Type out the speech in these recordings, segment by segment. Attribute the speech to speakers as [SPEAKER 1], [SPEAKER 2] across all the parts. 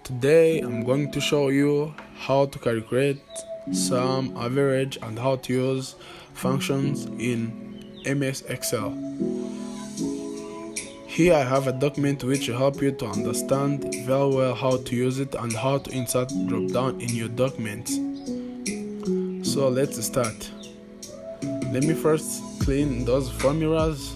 [SPEAKER 1] Today I'm going to show you how to calculate sum, average, and how to use functions in MS Excel. Here I have a document which will help you to understand very well how to use it and how to insert drop down in your document. So let's start. Let me first clean those formulas.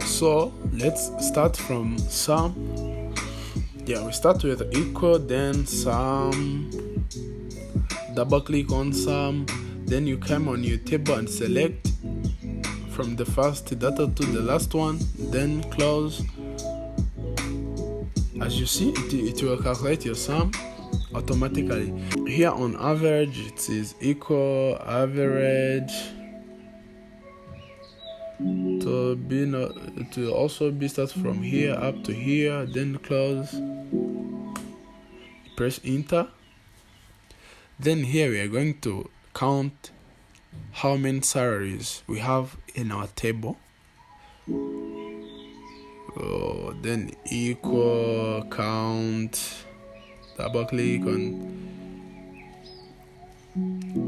[SPEAKER 1] So let's start from sum. We start with equal, then sum, double click on sum, then you come on your table and select from the first data to the last one, then close. As you see, it will calculate your sum automatically. Here on average it says equal average to also be start from here up to here, then close, press enter. Then here we are going to count how many salaries we have in our table. Then equal count, double click on,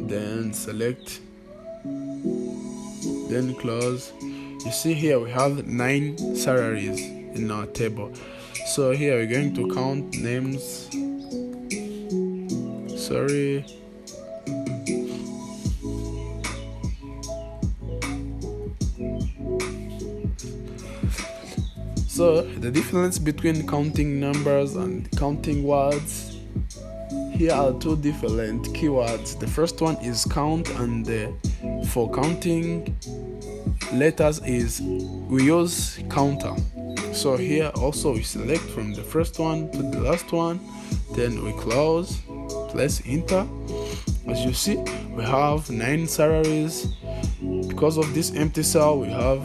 [SPEAKER 1] then select, then close. You see here we have 9 salaries in our table. So here we're going to count names. So the difference between counting numbers and counting words, here are 2 different keywords. The first one is count, and for counting letters is we use counter. So here also we select from the first one to the last one, then we close, press enter. As you see, we have 9 salaries. Because of this empty cell, we have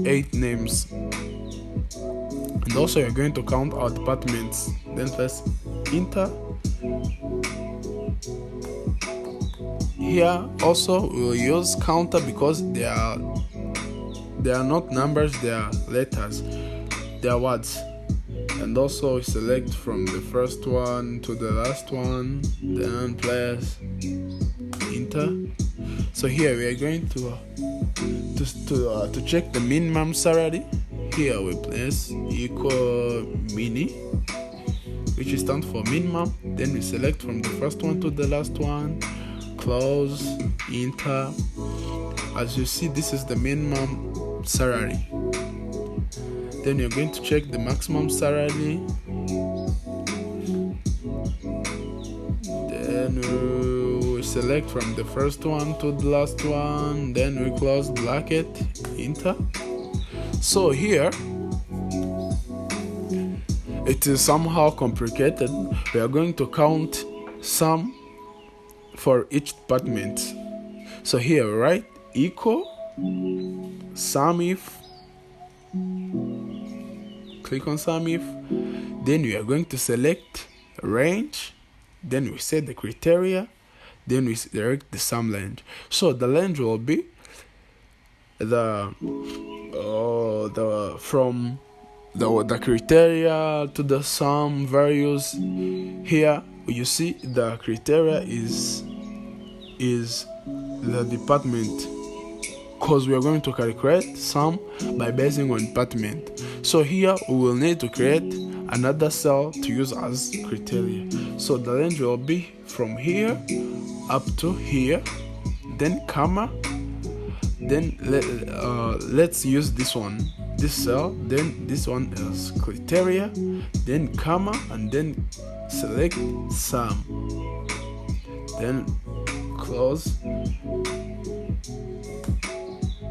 [SPEAKER 1] 8 names. And also you're going to count our departments, then press enter. Here also we will use counter because they are not numbers, they are letters, they are words. And also select from the first one to the last one, then press enter. So here we are going to check the minimum salary. Here we press equal mini, which stands for minimum. Then we select from the first one to the last one, close, enter. As you see, this is the minimum salary. Then you're going to check the maximum salary. Then we select from the first one to the last one, then we close bracket, enter. So here it is somehow complicated. We are going to count sum for each department. So here we write equal sum if, click on sum if, then we are going to select range, then we set the criteria, then we select the sum range. So the range will be from the criteria to the sum values. Here you see the criteria is the department, because we are going to calculate sum by basing on department. So here we will need to create another cell to use as criteria. So the range will be from here up to here, then comma, then let's use this one. this cell, then this one is criteria, then comma, and then select sum, then close.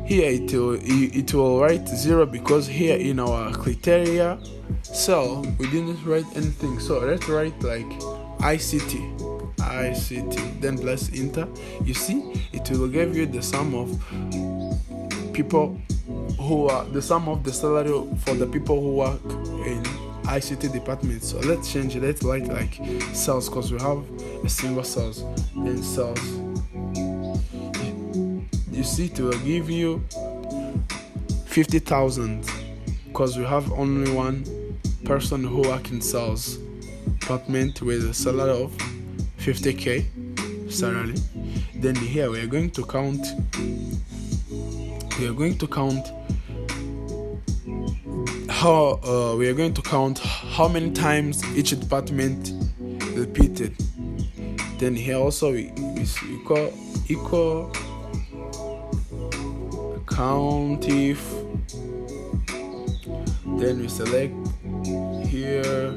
[SPEAKER 1] Here it will write 0 because here in our criteria cell we didn't write anything. So let's write like ICT, then press enter. You see it will give you the sum of people who are the sum of the salary for the people who work in ICT department. So let's change it. Let's write like cells because we have a single cells. Then cells, you see it will give you 50,000 because we have only one person who work in sales department with a salary of 50k salary. Then here we are going to count how many times each department repeated. Then here also we equal count if, then we select here,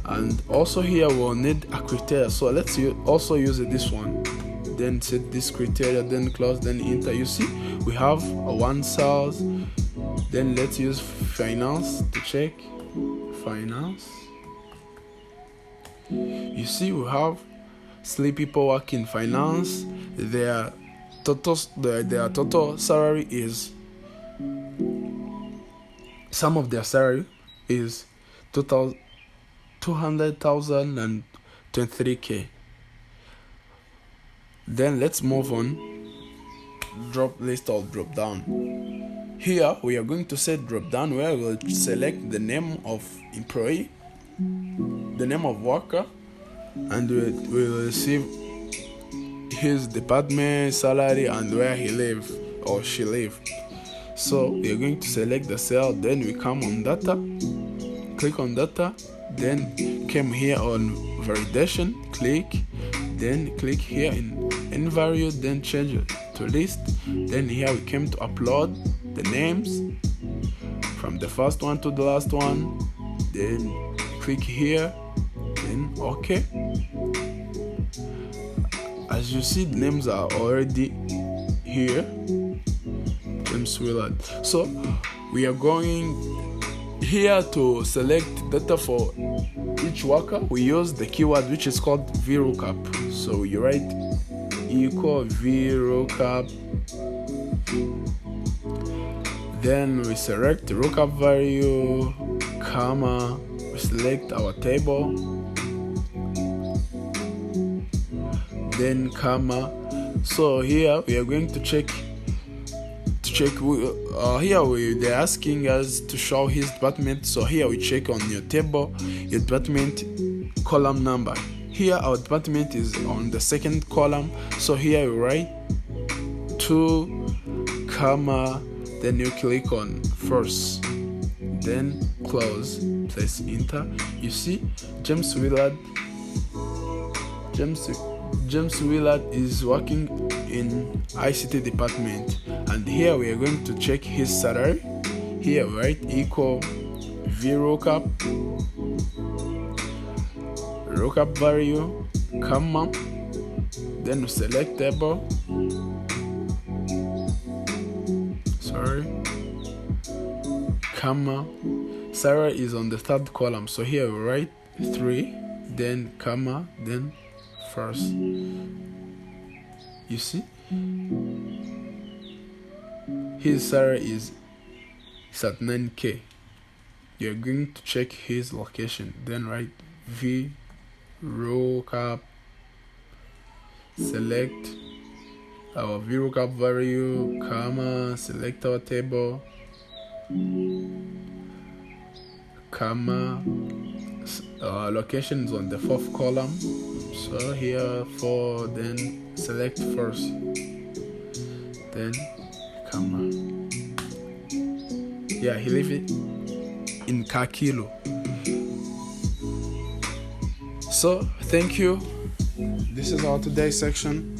[SPEAKER 1] and also here we'll need a criteria, so let's also use this one. Then set this criteria, then close, then enter. You see we have one cells. Then let's use finance to check finance. You see we have 3 people work in finance. Their total salary is, sum of their salary is total 200,000 and 23k. Then let's move on. Drop list or drop down. Here we are going to set drop down where we'll select the name of employee, the name of worker, and we will receive his department, salary, and where he live or she live. So we are going to select the cell, then we come on data, click on data, then come here on validation, then click here in value, then change it to list. Then here we came to upload the names from the first one to the last one, then click here, then OK. As you see, the names are already here, James Willard. So we are going here to select data for each worker. We use the keyword which is called VLOOKUP. So you write equal VLOOKUP, then we select the lookup value, comma, we select our table, then comma. So here we are going to check they're asking us to show his department. So here we check on your table your department column number. Here our department is on the second column, so here we write 2, comma, then you click on first, then close, press enter. You see James Willard is working in ICT department, and here we are going to check his salary. Here we write equal VLOOKUP, lookup value, comma, then we select table, comma, salary is on the third column, so here we write 3, then comma, then first. You see his salary is at 9k. You're going to check his location, then write VLOOKUP, select our VLOOKUP value, comma, select our table, comma, location is on the 4th column, so here 4, then select first, then comma. Yeah, he lives in Kakilo. So thank you. This is our today's section.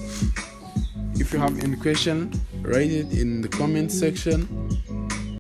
[SPEAKER 1] If you have any question, write it in the comment section.